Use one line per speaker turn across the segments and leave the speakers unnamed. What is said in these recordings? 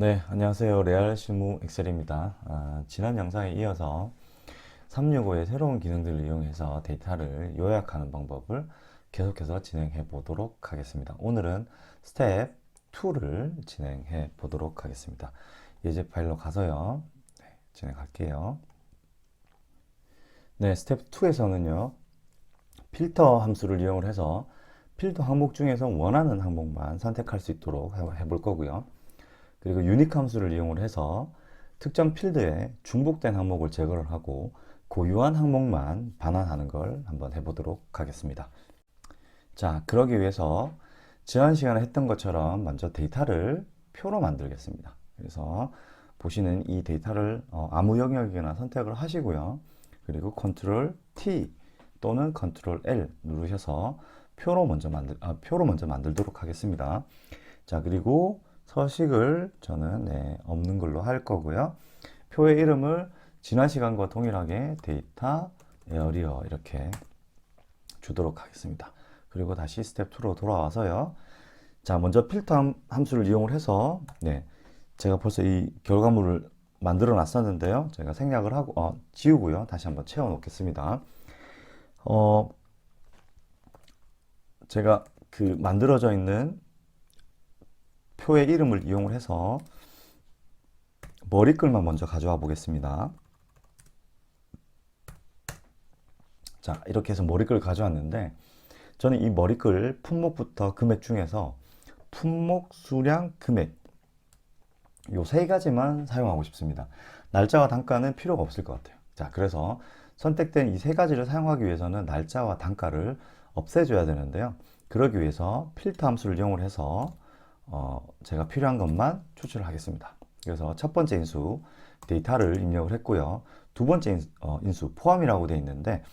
네, 안녕하세요. 레알 실무 엑셀입니다. 지난 영상에 이어서 365의 새로운 기능들을 이용해서 데이터를 요약하는 방법을 계속해서 진행해 보도록 하겠습니다. 오늘은 스텝 2를 진행해 보도록 하겠습니다. 예제 파일로 가서요. 네, 진행할게요. 네, 스텝 2에서는요. 필터 함수를 이용을 해서 필터 항목 중에서 원하는 항목만 선택할 수 있도록 해볼 거고요. 그리고 유닉 함수를 이용을 해서 특정 필드에 중복된 항목을 제거를 하고 고유한 항목만 반환하는 걸 한번 해보도록 하겠습니다. 자, 그러기 위해서 지난 시간에 했던 것처럼 먼저 데이터를 표로 만들겠습니다. 그래서 보시는 이 데이터를 아무 영역이나 선택을 하시고요. 그리고 컨트롤 T 또는 컨트롤 L 누르셔서 표로 먼저 만들도록 하겠습니다. 자, 그리고 서식을 저는 없는 걸로 할 거고요. 표의 이름을 지난 시간과 동일하게 데이터 에어리어 이렇게 주도록 하겠습니다. 그리고 다시 스텝 2로 돌아와서요. 자, 먼저 필터 함수를 이용을 해서 제가 벌써 이 결과물을 만들어 놨었는데요. 제가 생략을 하고 지우고요. 다시 한번 채워 놓겠습니다. 제가 그 만들어져 있는 표의 이름을 이용을 해서 머리글만 먼저 가져와 보겠습니다. 자, 이렇게 해서 머리글 가져왔는데 저는 이 머리글 품목부터 금액 중에서 품목, 수량, 금액 요 세 가지만 사용하고 싶습니다. 날짜와 단가는 필요가 없을 것 같아요. 자, 그래서 선택된 이 세 가지를 사용하기 위해서는 날짜와 단가를 없애줘야 되는데요. 그러기 위해서 필터 함수를 이용을 해서 제가 필요한 것만 추출을 하겠습니다. 그래서 첫 번째 인수 데이터를 입력을 했고요. 두 번째 인수 포함이라고 되어 있는데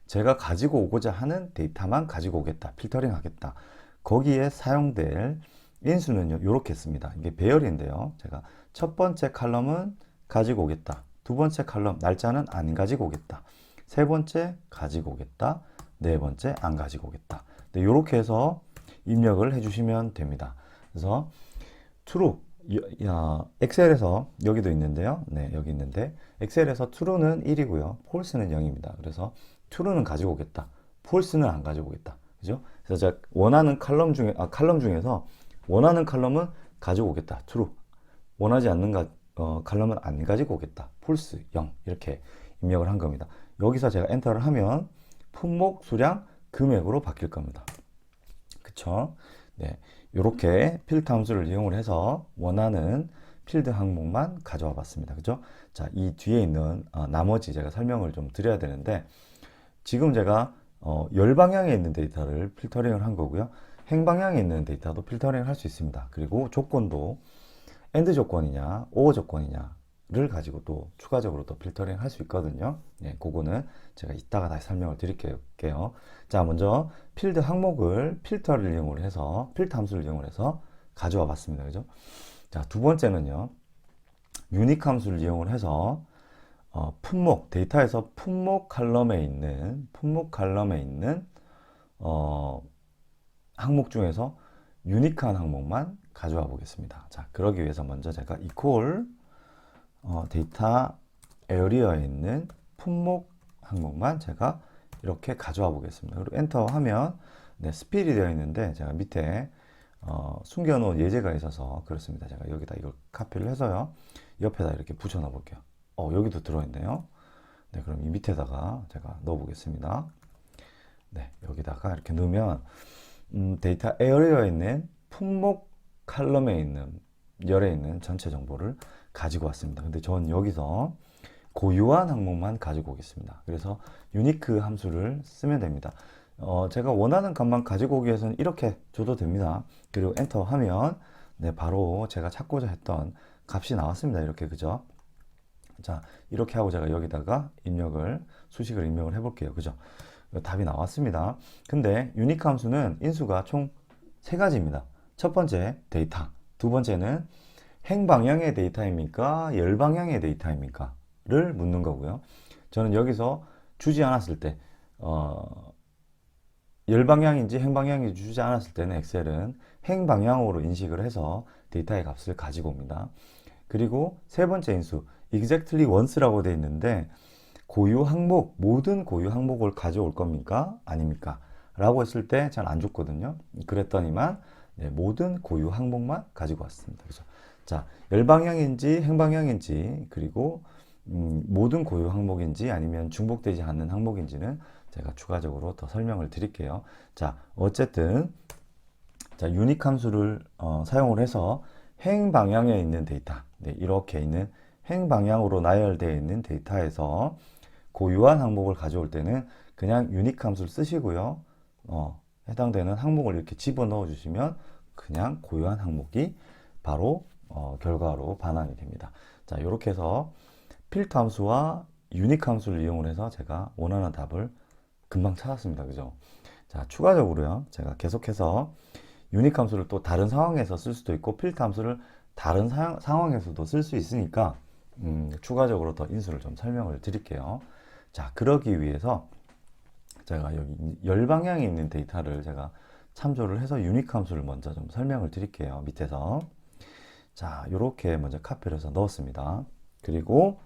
제가 가지고 오고자 하는 데이터만 가지고 오겠다. 필터링 하겠다. 거기에 사용될 인수는요, 이렇게 했습니다. 이게 배열인데요. 제가 첫 번째 칼럼은 가지고 오겠다. 두 번째 칼럼, 날짜는 안 가지고 오겠다. 세 번째 가지고 오겠다. 네 번째 안 가지고 오겠다. 네, 이렇게 해서 입력을 해주시면 됩니다. 그래서 true, 엑셀에서 여기도 있는데요. 네, 여기 있는데 엑셀에서 true는 1이고요. false는 0입니다. 그래서 true는 가지고 오겠다. false는 안 가지고 오겠다. 그죠? 그래서 제가 원하는 칼럼 중에서 원하는 칼럼은 가지고 오겠다. true. 원하지 않는 칼럼은 안 가지고 오겠다. false, 0. 이렇게 입력을 한 겁니다. 여기서 제가 엔터를 하면 품목, 수량, 금액으로 바뀔 겁니다. 그쵸? 네. 이렇게 필터 함수를 이용을 해서 원하는 필드 항목만 가져와 봤습니다. 그죠? 자, 이 뒤에 있는 나머지 제가 설명을 좀 드려야 되는데 지금 제가 열 방향에 있는 데이터를 필터링을 한 거고요. 행 방향에 있는 데이터도 필터링을 할 수 있습니다. 그리고 조건도 AND 조건이냐, OR 조건이냐를 가지고 또 추가적으로 또 필터링 할 수 있거든요. 네, 그거는 제가 이따가 다시 설명을 드릴게요. 자, 먼저 필드 항목을 필터를 이용을 해서, 필터 함수를 이용을 해서 가져와 봤습니다. 그죠? 자, 두 번째는요, 유닉 함수를 이용을 해서 품목, 데이터에서 품목 칼럼에 있는 항목 중에서 유니크한 항목만 가져와 보겠습니다. 자, 그러기 위해서 먼저 제가 equal 데이터 에어리어에 있는 품목 항목만 제가 이렇게 가져와 보겠습니다. 그리고 엔터 하면 스필이 되어 있는데 제가 밑에 숨겨놓은 예제가 있어서 그렇습니다. 제가 여기다 이걸 카피를 해서요. 옆에다 이렇게 붙여 넣어 볼게요. 여기도 들어있네요. 네, 그럼 이 밑에다가 제가 넣어 보겠습니다. 네, 여기다가 이렇게 넣으면 데이터 에어리어에 있는 품목 칼럼에 있는 열에 있는 전체 정보를 가지고 왔습니다. 근데 전 여기서 고유한 항목만 가지고 오겠습니다. 그래서 유니크 함수를 쓰면 됩니다. 제가 원하는 값만 가지고 오기 위해서는 이렇게 줘도 됩니다. 그리고 엔터 하면 바로 제가 찾고자 했던 값이 나왔습니다. 이렇게, 그죠? 자, 이렇게 하고 제가 여기다가 수식을 입력을 해볼게요. 그죠? 답이 나왔습니다. 근데 유니크 함수는 인수가 총 세 가지입니다. 첫 번째 데이터, 두 번째는 행 방향의 데이터입니까? 열 방향의 데이터입니까? 를 묻는 거고요. 저는 여기서 주지 않았을 때 열 방향인지 행 방향인지 주지 않았을 때는 엑셀은 행 방향으로 인식을 해서 데이터의 값을 가지고 옵니다. 그리고 세 번째 인수 exactly once라고 되어 있는데 고유 항목, 모든 고유 항목을 가져올 겁니까? 아닙니까? 라고 했을 때 잘 안 줬거든요. 그랬더니만 네, 모든 고유 항목만 가지고 왔습니다. 그죠? 자, 열방향인지 행방향인지 그리고 모든 고유 항목인지 아니면 중복되지 않는 항목인지는 제가 추가적으로 더 설명을 드릴게요. 자, 어쨌든 자, 유닉 함수를 사용을 해서 행방향에 있는 데이터, 네, 이렇게 있는 행방향으로 나열되어 있는 데이터에서 고유한 항목을 가져올 때는 그냥 유닉 함수를 쓰시고요. 해당되는 항목을 이렇게 집어넣어 주시면 그냥 고유한 항목이 바로 결과로 반환이 됩니다. 자, 이렇게 해서 필터 함수와 유닉 함수를 이용을 해서 제가 원하는 답을 금방 찾았습니다. 그죠? 자, 추가적으로요. 제가 계속해서 유닉 함수를 또 다른 상황에서 쓸 수도 있고 필터 함수를 다른 상황에서도 쓸 수 있으니까 추가적으로 더 인수를 좀 설명을 드릴게요. 자, 그러기 위해서 제가 여기 열방향에 있는 데이터를 제가 참조를 해서 유닉 함수를 먼저 좀 설명을 드릴게요. 밑에서. 자, 이렇게 먼저 카피를 해서 넣었습니다. 그리고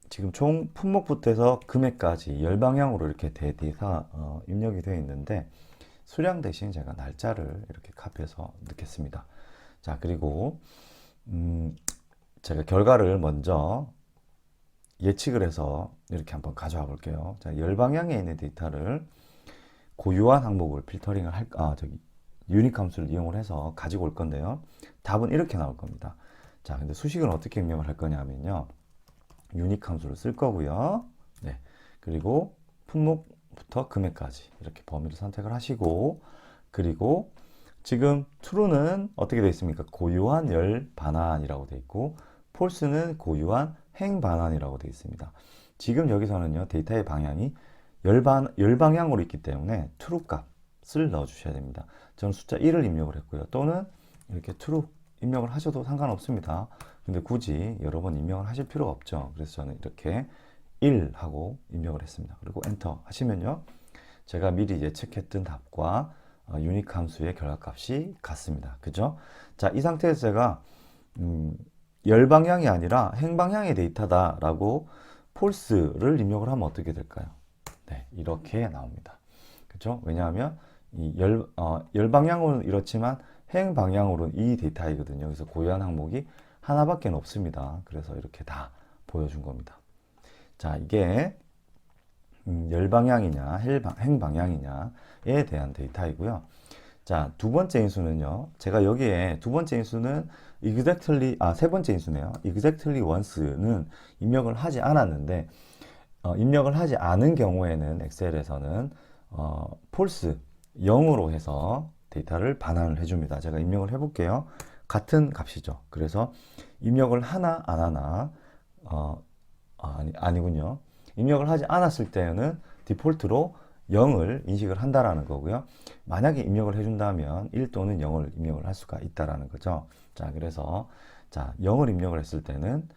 지금 총 품목부터 해서 금액까지 열방향으로 이렇게 데이터 입력이 되어 있는데 수량 대신 제가 날짜를 이렇게 카피해서 넣겠습니다. 자, 그리고 제가 결과를 먼저 예측을 해서 이렇게 한번 가져와 볼게요. 자, 열방향에 있는 데이터를 고유한 항목을 필터링을 유닉 함수를 이용을 해서 가지고 올 건데요. 답은 이렇게 나올 겁니다. 자, 근데 수식은 어떻게 입력을 할 거냐면요. 유닉 함수를 쓸 거고요. 네. 그리고 품목부터 금액까지 이렇게 범위를 선택을 하시고, 그리고 지금 true는 어떻게 되어 있습니까? 고유한 열 반환이라고 되어 있고, false는 고유한 행 반환이라고 되어 있습니다. 지금 여기서는요, 데이터의 방향이 열방향으로 있기 때문에 true 값을 넣어 주셔야 됩니다. 저는 숫자 1을 입력을 했고요. 또는 이렇게 true 입력을 하셔도 상관없습니다. 근데 굳이 여러 번 입력을 하실 필요가 없죠. 그래서 저는 이렇게 1 하고 입력을 했습니다. 그리고 엔터 하시면요, 제가 미리 예측했던 답과 유닉 함수의 결과값이 같습니다. 그죠? 자, 이 상태에서 제가 열방향이 아니라 행방향의 데이터다라고 false를 입력을 하면 어떻게 될까요? 네, 이렇게 나옵니다. 그죠? 왜냐하면 열방향으로는 이렇지만 행방향으로는 이 데이터이거든요. 그래서 고유한 항목이 하나밖에 없습니다. 그래서 이렇게 다 보여준 겁니다. 자, 이게 열방향이냐 행방향이냐에 대한 데이터이고요. 자, 두 번째 인수는요. 제가 여기에 두 번째 인수는 세 번째 인수네요. exactly once는 입력을 하지 않았는데 입력을 하지 않은 경우에는 엑셀에서는 false 0으로 해서 데이터를 반환을 해줍니다. 제가 입력을 해볼게요. 같은 값이죠. 그래서 입력을 하나 안 하나 아니군요. 입력을 하지 않았을 때는 디폴트로 0을 인식을 한다라는 거고요. 만약에 입력을 해준다면 1 또는 0을 입력을 할 수가 있다라는 거죠. 자, 그래서 자, 0을 입력을 했을 때는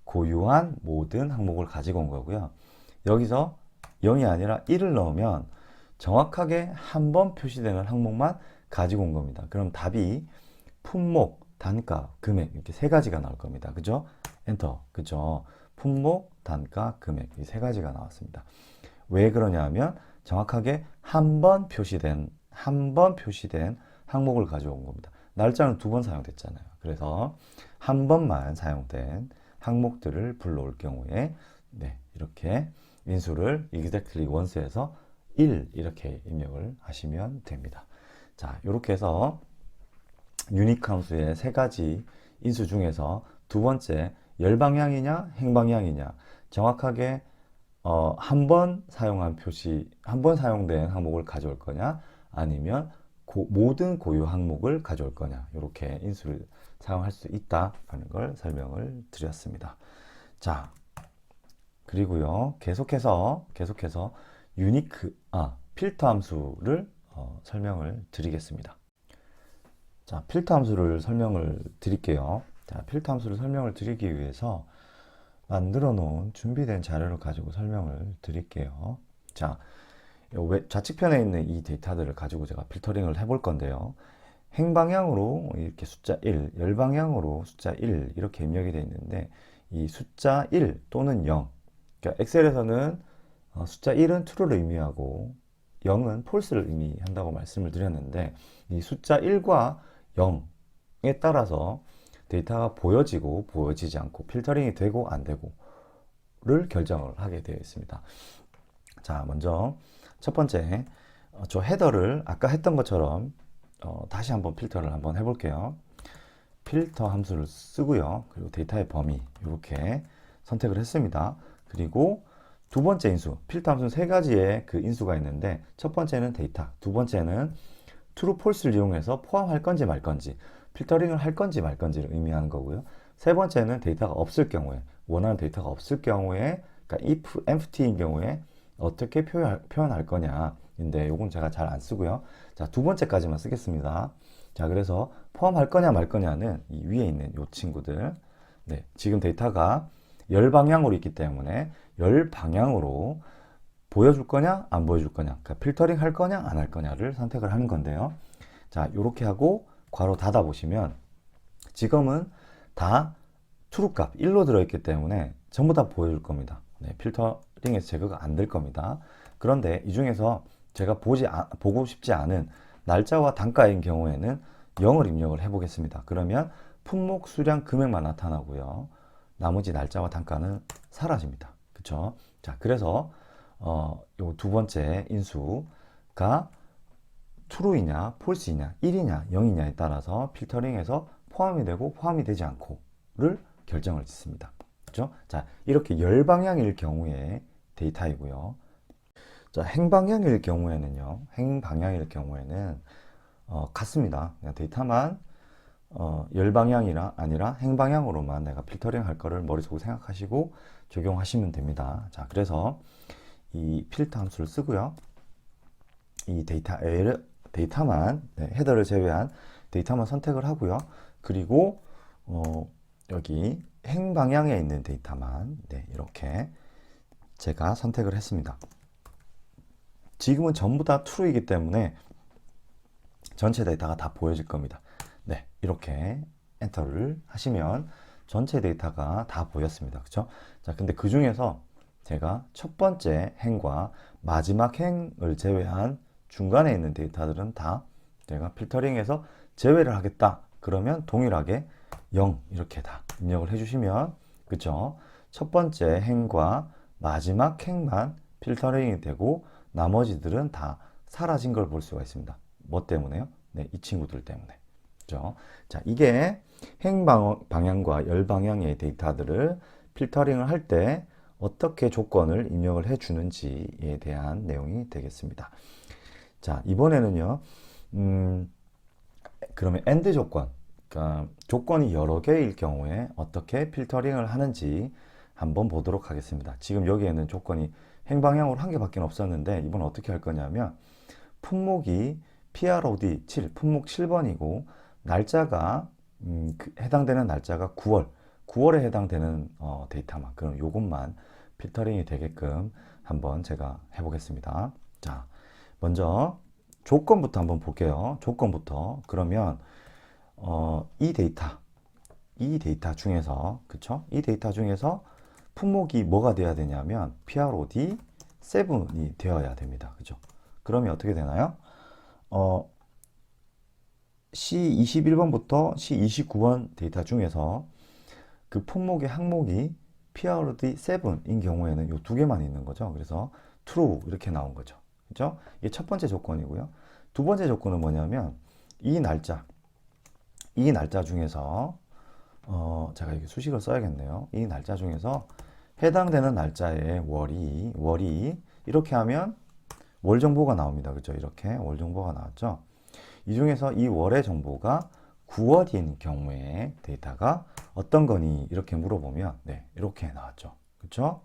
고유한 모든 항목을 가지고 온 거고요. 여기서 0이 아니라 1을 넣으면 정확하게 한 번 표시되는 항목만 가지고 온 겁니다. 그럼 답이 품목, 단가, 금액 이렇게 세 가지가 나올 겁니다. 그죠? 엔터. 그죠? 품목, 단가, 금액 이 세 가지가 나왔습니다. 왜 그러냐면 정확하게 한 번 표시된 항목을 가져온 겁니다. 날짜는 두 번 사용됐잖아요. 그래서 한 번만 사용된 항목들을 불러올 경우에 네, 이렇게 인수를 exactly once에서 1 이렇게 입력을 하시면 됩니다. 자, 이렇게 해서 유닉 함수의 세 가지 인수 중에서 두 번째 열방향이냐 행방향이냐 정확하게 한 번 사용된 항목을 가져올 거냐 아니면 모든 고유 항목을 가져올 거냐 이렇게 인수를 사용할 수 있다라는 걸 설명을 드렸습니다. 자, 그리고요 계속해서 필터 함수를 설명을 드리겠습니다. 자, 필터 함수를 설명을 드릴게요. 자, 필터 함수를 설명을 드리기 위해서 만들어 놓은 준비된 자료를 가지고 설명을 드릴게요. 자, 좌측편에 있는 이 데이터들을 가지고 제가 필터링을 해볼 건데요. 행방향으로 이렇게 숫자 1, 열방향으로 숫자 1 이렇게 입력이 되어 있는데 이 숫자 1 또는 0, 그러니까 엑셀에서는 숫자 1은 true를 의미하고 0은 false를 의미한다고 말씀을 드렸는데 이 숫자 1과 0에 따라서 데이터가 보여지고 보여지지 않고 필터링이 되고 안 되고를 결정을 하게 되어 있습니다. 자, 먼저 첫 번째 저 헤더를 아까 했던 것처럼 다시 한번 필터를 한번 해볼게요. 필터 함수를 쓰고요. 그리고 데이터의 범위 이렇게 선택을 했습니다. 그리고 두 번째 인수, 필터 함수는 세 가지의 그 인수가 있는데 첫 번째는 데이터, 두 번째는 true, false를 이용해서 포함할 건지 말 건지, 필터링을 할 건지 말 건지를 의미하는 거고요. 세 번째는 데이터가 없을 경우에, 원하는 데이터가 없을 경우에, 그러니까 if empty인 경우에 어떻게 표현할 거냐. 인데 요건 제가 잘 안 쓰고요. 자, 두 번째까지만 쓰겠습니다. 자, 그래서 포함할 거냐 말 거냐는 이 위에 있는 요 친구들. 네, 지금 데이터가 열 방향으로 있기 때문에 열 방향으로 보여줄 거냐 안 보여줄 거냐, 그러니까 필터링 할 거냐 안 할 거냐를 선택을 하는 건데요. 자, 이렇게 하고 괄호 닫아 보시면 지금은 다 true 값 1로 들어있기 때문에 전부 다 보여줄 겁니다. 네, 필터링에서 제거가 안 될 겁니다. 그런데 이 중에서 제가 보고 싶지 않은 날짜와 단가인 경우에는 0을 입력을 해 보겠습니다. 그러면 품목, 수량, 금액만 나타나고요. 나머지 날짜와 단가는 사라집니다. 그쵸? 자, 그래서 요 두 번째 인수가 true이냐, false이냐, 1이냐, 0이냐에 따라서 필터링에서 포함이 되고 포함이 되지 않고를 결정을 짓습니다. 그죠? 자, 이렇게 열 방향일 경우에 데이터이고요. 자, 행방향일 경우에는 같습니다. 그냥 데이터만 열 방향이라 아니라 행방향으로만 내가 필터링 할 거를 머릿속으로 생각하시고 적용하시면 됩니다. 자, 그래서 이 필터 함수를 쓰고요. 이 데이터만 헤더를 제외한 데이터만 선택을 하고요. 그리고 여기 행방향에 있는 데이터만 이렇게 제가 선택을 했습니다. 지금은 전부 다 true이기 때문에 전체 데이터가 다 보여질 겁니다. 네, 이렇게 엔터를 하시면 전체 데이터가 다 보였습니다. 그렇죠? 자, 근데 그 중에서 제가 첫 번째 행과 마지막 행을 제외한 중간에 있는 데이터들은 다 제가 필터링해서 제외를 하겠다. 그러면 동일하게 0 이렇게 다 입력을 해주시면, 그쵸? 첫 번째 행과 마지막 행만 필터링이 되고 나머지들은 다 사라진 걸 볼 수가 있습니다. 뭐 때문에요? 네, 이 친구들 때문에. 그죠? 자, 이게 행 방향과 열 방향의 데이터들을 필터링을 할 때 어떻게 조건을 입력을 해 주는지에 대한 내용이 되겠습니다. 자, 이번에는요, 그러면 AND 조건, 그러니까 조건이 여러 개일 경우에 어떻게 필터링을 하는지 한번 보도록 하겠습니다. 지금 여기에는 조건이 행방향으로 한 개밖에 없었는데 이번 어떻게 할 거냐면 품목이 PROD 7, 품목 7번이고 날짜가 해당되는 날짜가 9월에 해당되는 데이터만, 그럼 요것만 필터링이 되게끔 한번 제가 해보겠습니다. 자, 먼저 조건부터 한번 볼게요. 조건부터. 그러면 이 데이터 중에서, 그쵸? 이 데이터 중에서 품목이 뭐가 돼야 되냐면 PROD 7이 되어야 됩니다. 그죠? 그러면 어떻게 되나요? C21번부터 C29번 데이터 중에서 그 품목의 항목이 PROD 7인 경우에는 이 두 개만 있는 거죠. 그래서 true 이렇게 나온 거죠. 그죠? 이게 첫 번째 조건이고요. 두 번째 조건은 뭐냐면 이 날짜 중에서 제가 여기 수식을 써야겠네요. 이 날짜 중에서 해당되는 날짜의 월이 이렇게 하면 월 정보가 나옵니다. 그죠? 이렇게 월 정보가 나왔죠. 이 중에서 이 월의 정보가 9월인 경우에 데이터가 어떤 거니? 이렇게 물어보면 이렇게 나왔죠. 그쵸?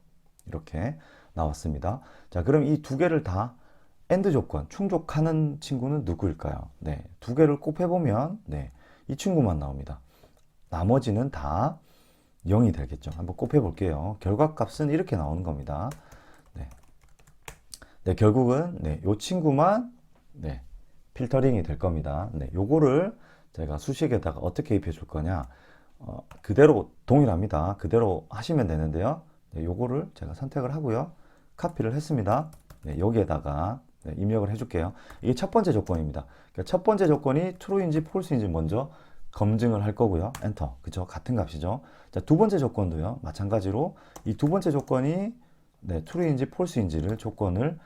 이렇게 나왔습니다. 자, 그럼 이 두 개를 다 AND 조건 충족하는 친구는 누구일까요? 두 개를 곱해보면 이 친구만 나옵니다. 나머지는 다 0이 되겠죠. 한번 곱해볼게요. 결과값은 이렇게 나오는 겁니다. 결국은 이 친구만 필터링이 될 겁니다. 네, 요거를 제가 수식에다가 어떻게 입혀 줄 거냐, 그대로 동일합니다. 그대로 하시면 되는데요. 네, 요거를 제가 선택을 하고요. 카피를 했습니다. 네, 여기에다가 네, 입력을 해줄게요. 이게 첫 번째 조건입니다. 그러니까 첫 번째 조건이 true인지 false인지 먼저 검증을 할 거고요. 엔터. 그죠? 같은 값이죠. 자, 두 번째 조건도요. 마찬가지로 이 두 번째 조건이 네, true인지 false인지를 조건을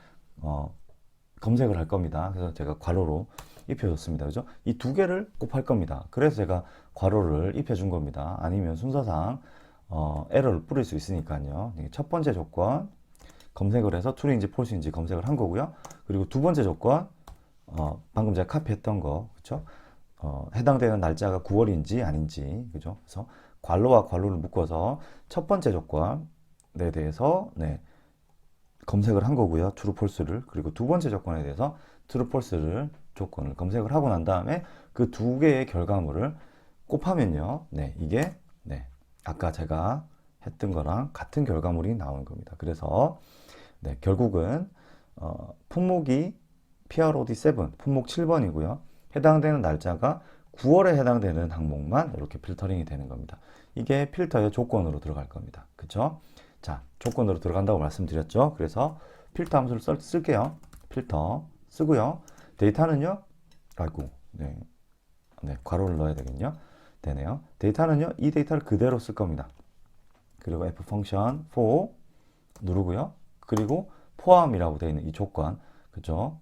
검색을 할 겁니다. 그래서 제가 괄호로 입혀줬습니다. 그죠? 이 두 개를 곱할 겁니다. 그래서 제가 괄호를 입혀준 겁니다. 아니면 순서상 에러를 뿌릴 수 있으니까요. 첫 번째 조건 검색을 해서 true인지 false인지 검색을 한 거고요. 그리고 두 번째 조건 방금 제가 카피했던 거, 그렇죠? 해당되는 날짜가 9월인지 아닌지, 그죠? 그래서 괄호와 괄호를 묶어서 첫 번째 조건에 대해서 네, 검색을 한 거고요. true, false를. 그리고 두 번째 조건에 대해서 true, false를 조건을 검색을 하고 난 다음에 그 두 개의 결과물을 곱하면요. 네, 이게 네, 아까 제가 했던 거랑 같은 결과물이 나오는 겁니다. 그래서 네, 결국은 품목이 PROD7, 품목 7번이고요. 해당되는 날짜가 9월에 해당되는 항목만 이렇게 필터링이 되는 겁니다. 이게 필터의 조건으로 들어갈 겁니다. 그쵸? 자, 조건으로 들어간다고 말씀드렸죠. 그래서 필터 함수를 쓸게요. 필터 쓰고요. 데이터는요. 아이고, 네, 괄호를 넣어야 되겠네요. 되네요. 데이터는요. 이 데이터를 그대로 쓸 겁니다. 그리고 F 펑션 for 누르고요. 그리고 포함이라고 되어 있는 이 조건, 그죠?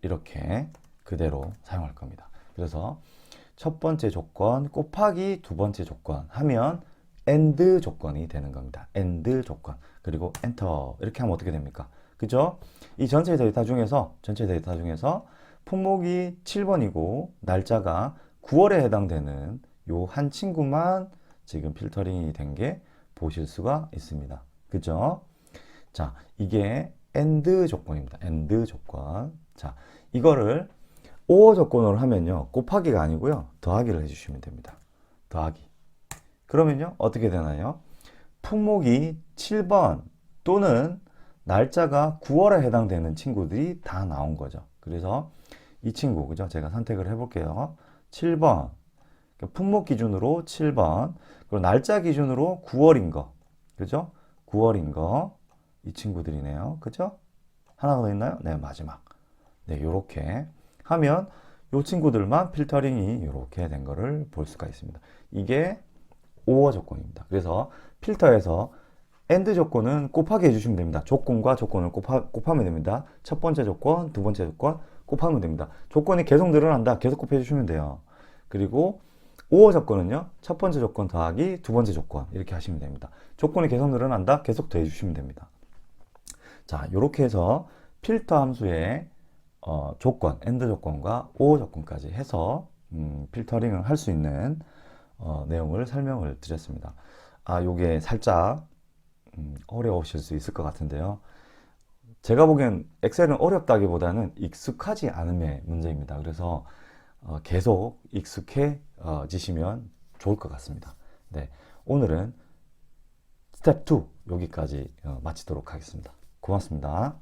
이렇게 그대로 사용할 겁니다. 그래서 첫 번째 조건 곱하기 두 번째 조건 하면 AND 조건이 되는 겁니다. AND 조건. 그리고 엔터 이렇게 하면 어떻게 됩니까? 그죠? 이 전체 데이터 중에서 품목이 7번이고 날짜가 9월에 해당되는 요 한 친구만 지금 필터링이 된 게 보실 수가 있습니다. 그죠? 자, 이게 AND 조건입니다. AND 조건. 자, 이거를 OR 조건으로 하면요. 곱하기가 아니고요. 더하기를 해주시면 됩니다. 더하기. 그러면요. 어떻게 되나요? 품목이 7번 또는 날짜가 9월에 해당되는 친구들이 다 나온 거죠. 그래서 이 친구, 그죠? 제가 선택을 해볼게요. 7번. 품목 기준으로 7번. 그리고 날짜 기준으로 9월인 거. 그죠? 9월인 거. 이 친구들이네요. 그죠? 하나가 더 있나요? 네, 마지막. 네, 요렇게 하면 요 친구들만 필터링이 요렇게 된 거를 볼 수가 있습니다. 이게 OR 조건입니다. 그래서 필터에서 AND 조건은 곱하기 해주시면 됩니다. 조건과 조건을 곱하면 됩니다. 첫 번째 조건, 두 번째 조건 곱하면 됩니다. 조건이 계속 늘어난다. 계속 곱해주시면 돼요. 그리고 OR 조건은요. 첫 번째 조건 더하기 두 번째 조건 이렇게 하시면 됩니다. 조건이 계속 늘어난다. 계속 더해주시면 됩니다. 자, 이렇게 해서 필터 함수의 조건, AND 조건과 OR 조건까지 해서 필터링을 할 수 있는 내용을 설명을 드렸습니다. 아, 요게 살짝 어려우실 수 있을 것 같은데요. 제가 보기엔 엑셀은 어렵다기보다는 익숙하지 않음의 문제입니다. 그래서 계속 익숙해지시면 좋을 것 같습니다. 네, 오늘은 스텝 2 여기까지 마치도록 하겠습니다. 고맙습니다.